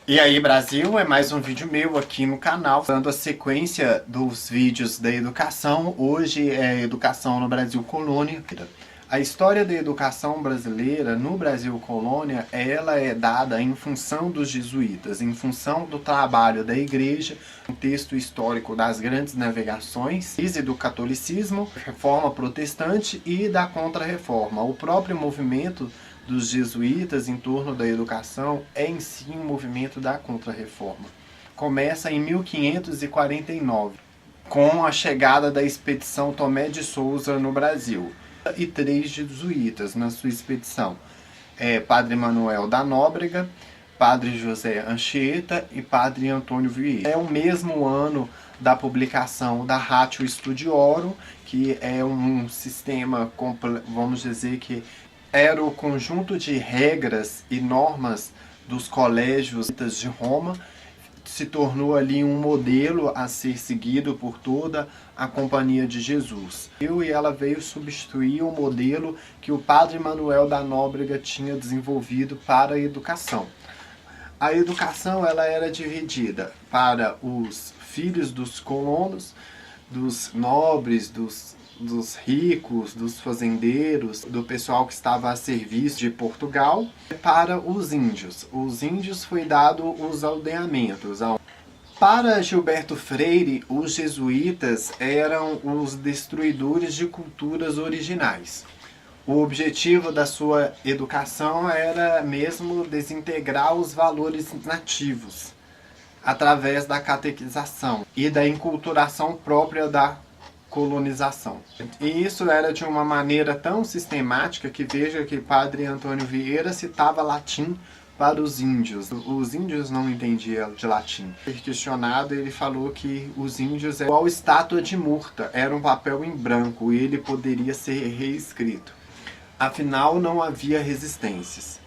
E aí, Brasil, é mais um vídeo meu aqui no canal, dando a sequência dos vídeos da educação. Hoje é Educação no Brasil Colônia. A história da educação brasileira no Brasil Colônia, ela é dada em função dos jesuítas, em função do trabalho da igreja, contexto histórico das grandes navegações, crise do catolicismo, reforma protestante e da contra-reforma. O próprio movimento dos jesuítas em torno da educação é em si um movimento da contra-reforma. Começa em 1549, com a chegada da expedição Tomé de Souza no Brasil, e 3 jesuítas na sua expedição, Padre Manuel da Nóbrega, Padre José Anchieta e Padre Antônio Vieira. É o mesmo ano da publicação da Ratio Studiorum, que é um sistema, vamos dizer que era o conjunto de regras e normas dos colégios de Roma, se tornou ali um modelo a ser seguido por toda a Companhia de Jesus. E ela veio substituir o modelo que o Padre Manuel da Nóbrega tinha desenvolvido para a educação. A educação ela era dividida para os filhos dos colonos, dos nobres, dos ricos, dos fazendeiros, do pessoal que estava a serviço de Portugal, para os índios. Os índios foi dado os aldeamentos. Para Gilberto Freire, os jesuítas eram os destruidores de culturas originais. O objetivo da sua educação era mesmo desintegrar os valores nativos, através da catequização e da enculturação própria da colonização. E isso era de uma maneira tão sistemática que veja que Padre Antônio Vieira citava latim para os índios. Os índios não entendiam de latim. Questionado, ele falou que os índios eram igual estátua de Murta, era um papel em branco e ele poderia ser reescrito. Afinal, não havia resistências.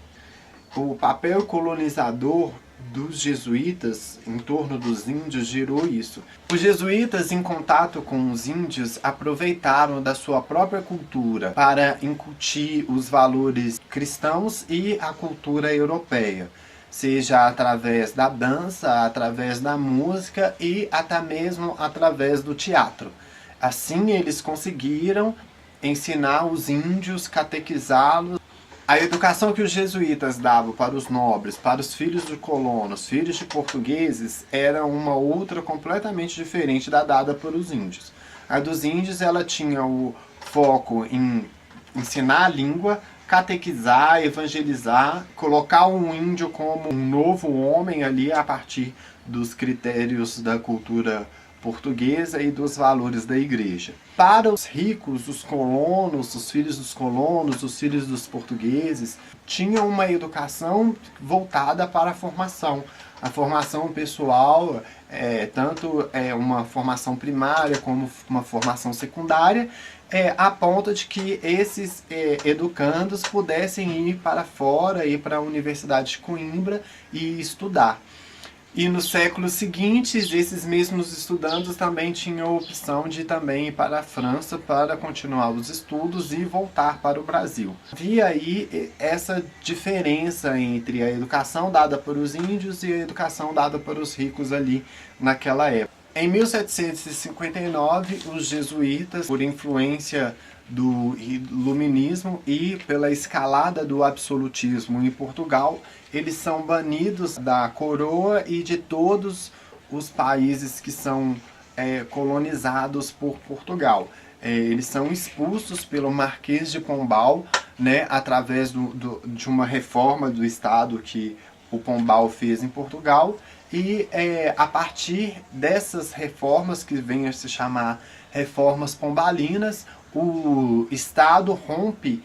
O papel colonizador dos jesuítas em torno dos índios gerou isso. Os jesuítas, em contato com os índios, aproveitaram da sua própria cultura para incutir os valores cristãos e a cultura europeia, seja através da dança, através da música e até mesmo através do teatro. Assim, eles conseguiram ensinar os índios, catequizá-los. A educação que os jesuítas davam para os nobres, para os filhos de colonos, filhos de portugueses, era uma outra completamente diferente da dada para os índios. A dos índios ela tinha o foco em ensinar a língua, catequizar, evangelizar, colocar um índio como um novo homem ali a partir dos critérios da cultura portuguesa e dos valores da igreja. Para os ricos, os colonos, os filhos dos colonos, os filhos dos portugueses, tinham uma educação voltada para a formação. A formação pessoal, tanto uma formação primária como uma formação secundária, a ponto de que esses educandos pudessem ir para fora, ir para a Universidade de Coimbra e estudar. E nos séculos seguintes, esses mesmos estudantes também tinham a opção de também ir para a França para continuar os estudos e voltar para o Brasil. Havia aí essa diferença entre a educação dada para os índios e a educação dada para os ricos ali naquela época. Em 1759, os jesuítas, por influência do iluminismo e pela escalada do absolutismo em Portugal, eles são banidos da coroa e de todos os países que são colonizados por Portugal. Eles são expulsos pelo Marquês de Pombal, através de uma reforma do Estado que o Pombal fez em Portugal, e a partir dessas reformas, que vêm a se chamar reformas pombalinas, o Estado rompe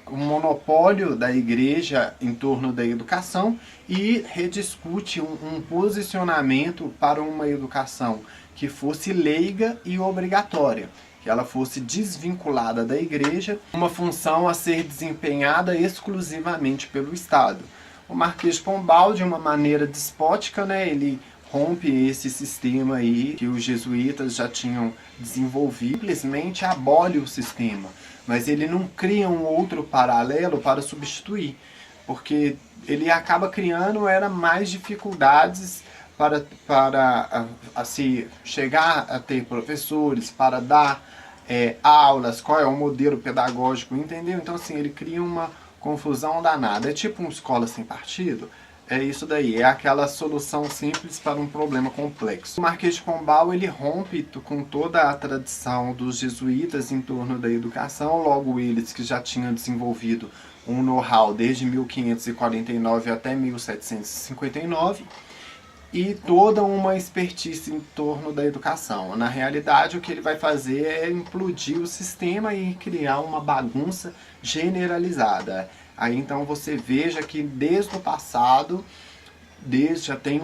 o monopólio da igreja em torno da educação e rediscute um posicionamento para uma educação que fosse leiga e obrigatória, que ela fosse desvinculada da igreja, uma função a ser desempenhada exclusivamente pelo Estado. O Marquês de Pombal, de uma maneira despótica, ele rompe esse sistema aí que os jesuítas já tinham desenvolvido, simplesmente abole o sistema, mas ele não cria um outro paralelo para substituir. porque ele acaba criando mais dificuldades para se chegar a ter professores, para dar aulas, qual é o modelo pedagógico, entendeu? Então assim, ele cria uma confusão danada. É tipo uma escola sem partido. É isso daí, é aquela solução simples para um problema complexo. O Marquês de Pombal, ele rompe com toda a tradição dos jesuítas em torno da educação, logo eles que já tinham desenvolvido um know-how desde 1549 até 1759, e toda uma expertise em torno da educação. Na realidade, o que ele vai fazer é implodir o sistema e criar uma bagunça generalizada. Aí então você veja que desde o passado, já tem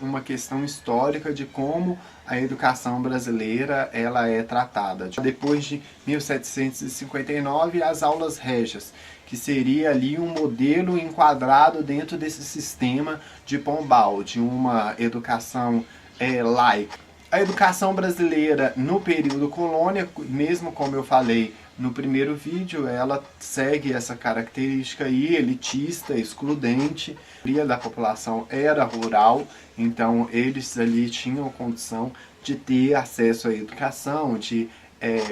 uma questão histórica de como a educação brasileira ela é tratada. Depois de 1759, as aulas régias, que seria ali um modelo enquadrado dentro desse sistema de Pombal, de uma educação laica. A educação brasileira no período colônia, mesmo como eu falei no primeiro vídeo, ela segue essa característica aí, elitista, excludente. A maioria da população era rural, então eles ali tinham condição de ter acesso à educação, de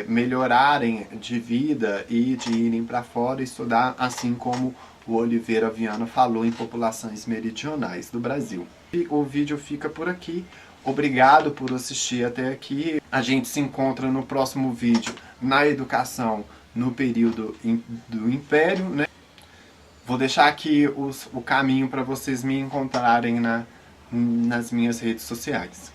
melhorarem de vida e de irem para fora estudar, assim como o Oliveira Viana falou em populações meridionais do Brasil. E o vídeo fica por aqui. Obrigado por assistir até aqui. A gente se encontra no próximo vídeo na educação no período do Império, né? Vou deixar aqui o caminho para vocês me encontrarem nas minhas redes sociais.